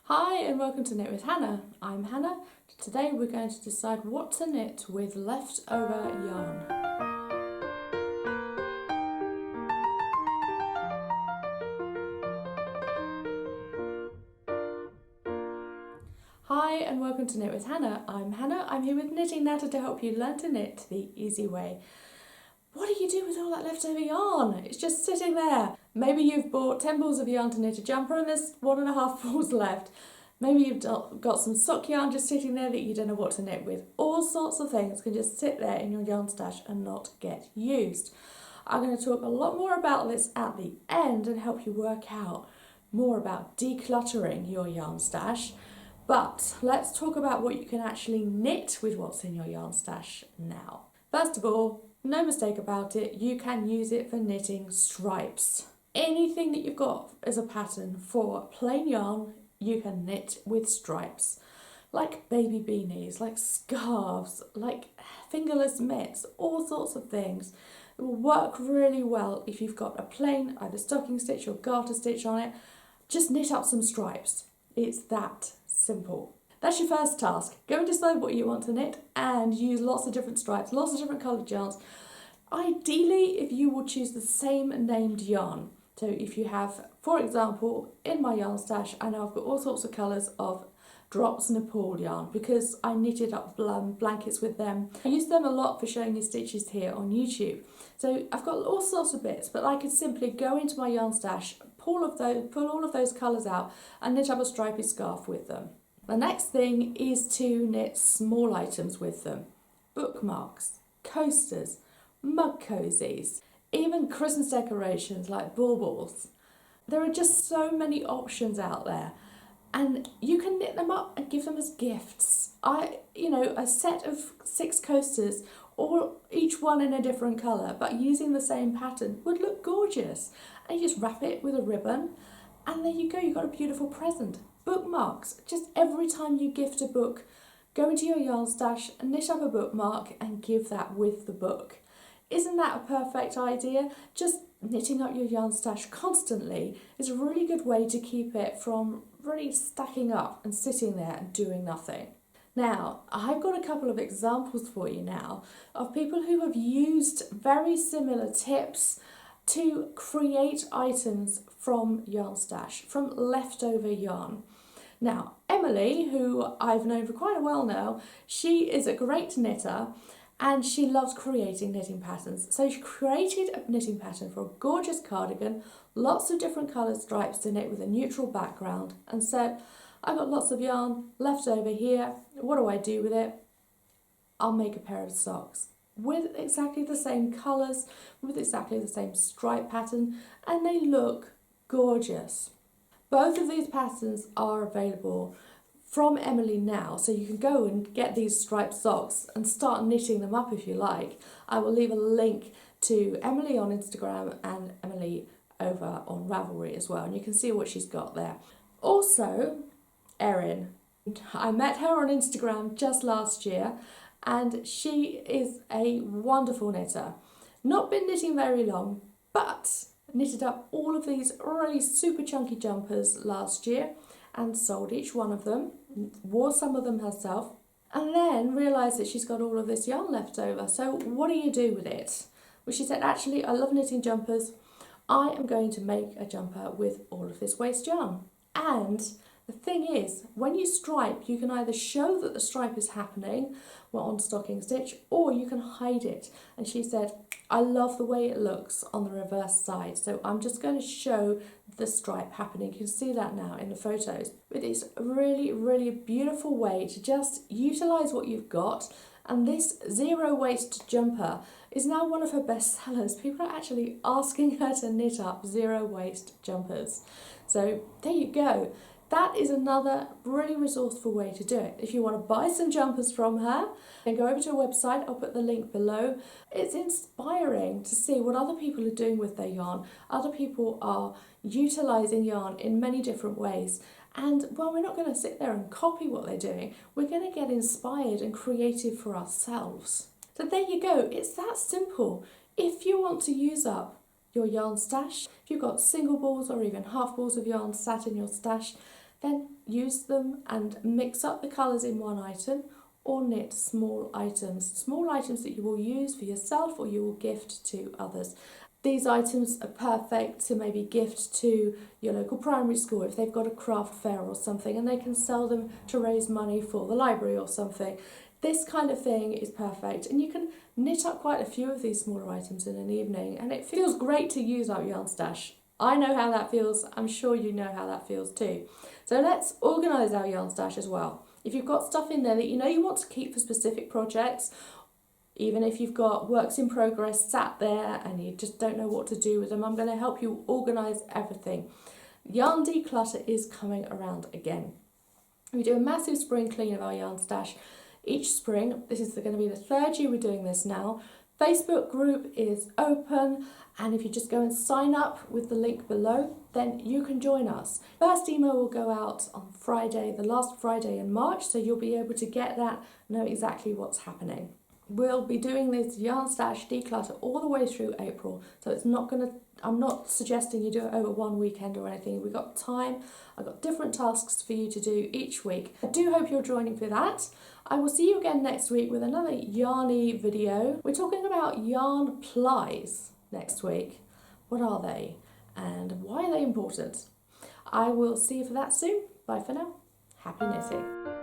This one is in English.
Hi and welcome to Knit with Hannah. I'm Hannah. Today we're going to decide what to knit with leftover yarn. Hi and welcome to Knit with Hannah. I'm Hannah. I'm here with Knitting Natter to help you learn to knit the easy way. What do you do with all that leftover yarn? It's just sitting there. Maybe you've bought 10 balls of yarn to knit a jumper and there's 1.5 balls left. Maybe you've got some sock yarn just sitting there that you don't know what to knit with. All sorts of things can just sit there in your yarn stash and not get used. I'm going to talk a lot more about this at the end and help you work out more about decluttering your yarn stash. But let's talk about what you can actually knit with what's in your yarn stash now. First of all, no mistake about it, you can use it for knitting stripes. Anything that you've got as a pattern for plain yarn, you can knit with stripes. Like baby beanies, like scarves, like fingerless mitts, all sorts of things. It will work really well if you've got a plain either stocking stitch or garter stitch on it. Just knit up some stripes. It's that simple. That's your first task. Go and decide what you want to knit and use lots of different stripes, lots of different coloured yarns. Ideally, if you will choose the same named yarn. So if you have, for example, in my yarn stash, I know I've got all sorts of colours of Drops Nepal yarn because I knitted up blankets with them. I use them a lot for showing you stitches here on YouTube. So I've got all sorts of bits, but I could simply go into my yarn stash, pull all of those colours out and knit up a stripy scarf with them. The next thing is to knit small items with them. Bookmarks, coasters, mug cozies, even Christmas decorations like baubles. There are just so many options out there and you can knit them up and give them as gifts. A set of 6 coasters, each one in a different colour but using the same pattern would look gorgeous. And you just wrap it with a ribbon and there you go, you've got a beautiful present. Bookmarks, just every time you gift a book, go into your yarn stash and knit up a bookmark and give that with the book. Isn't that a perfect idea? Just knitting up your yarn stash constantly is a really good way to keep it from really stacking up and sitting there and doing nothing. Now, I've got a couple of examples for you now of people who have used very similar tips to create items from yarn stash, from leftover yarn. Now, Emily, who I've known for quite a while now, she is a great knitter and she loves creating knitting patterns. So she created a knitting pattern for a gorgeous cardigan, lots of different coloured stripes to knit with a neutral background, and said, I've got lots of yarn left over here, what do I do with it? I'll make a pair of socks with exactly the same colours, with exactly the same stripe pattern, and they look gorgeous. Both of these patterns are available from Emily now, so you can go and get these striped socks and start knitting them up if you like. I will leave a link to Emily on Instagram and Emily over on Ravelry as well, and you can see what she's got there. Also, Erin, I met her on Instagram just last year and she is a wonderful knitter. Not been knitting very long, but knitted up all of these really super chunky jumpers last year and sold each one of them, wore some of them herself, and then realised that she's got all of this yarn left over. So what do you do with it? Well, she said, actually, I love knitting jumpers. I am going to make a jumper with all of this waste yarn. And the thing is, when you stripe, you can either show that the stripe is happening on stocking stitch, or you can hide it. And she said, I love the way it looks on the reverse side, so I'm just going to show the stripe happening. You can see that now in the photos. But it's a really, really beautiful way to just utilise what you've got. And this zero waste jumper is now one of her best sellers. People are actually asking her to knit up zero waste jumpers. So there you go. That is another really resourceful way to do it. If you want to buy some jumpers from her, then go over to her website. I'll put the link below. It's inspiring to see what other people are doing with their yarn. Other people are utilising yarn in many different ways. And well, we're not going to sit there and copy what they're doing. We're going to get inspired and creative for ourselves. So there you go. It's that simple. If you want to use up your yarn stash, if you've got single balls or even half balls of yarn sat in your stash, then use them and mix up the colours in one item, or knit small items that you will use for yourself or you will gift to others. These items are perfect to maybe gift to your local primary school if they've got a craft fair or something and they can sell them to raise money for the library or something. This kind of thing is perfect, and you can knit up quite a few of these smaller items in an evening, and it feels great to use up yarn stash. I know how that feels, I'm sure you know how that feels too. So let's organise our yarn stash as well. If you've got stuff in there that you know you want to keep for specific projects, even if you've got works in progress sat there and you just don't know what to do with them, I'm going to help you organise everything. Yarn declutter is coming around again. We do a massive spring clean of our yarn stash each spring. This is going to be the third year we're doing this now. Facebook group is open, and if you just go and sign up with the link below, then you can join us. First email will go out on Friday, the last Friday in March, so you'll be able to get that, know exactly what's happening. We'll be doing this yarn stash declutter all the way through April, so I'm not suggesting you do it over one weekend or anything. We've got time, I've got different tasks for you to do each week. I do hope you're joining for that. I will see you again next week with another yarny video. We're talking about yarn plies next week. What are they and why are they important? I will see you for that soon. Bye for now. Happy knitting.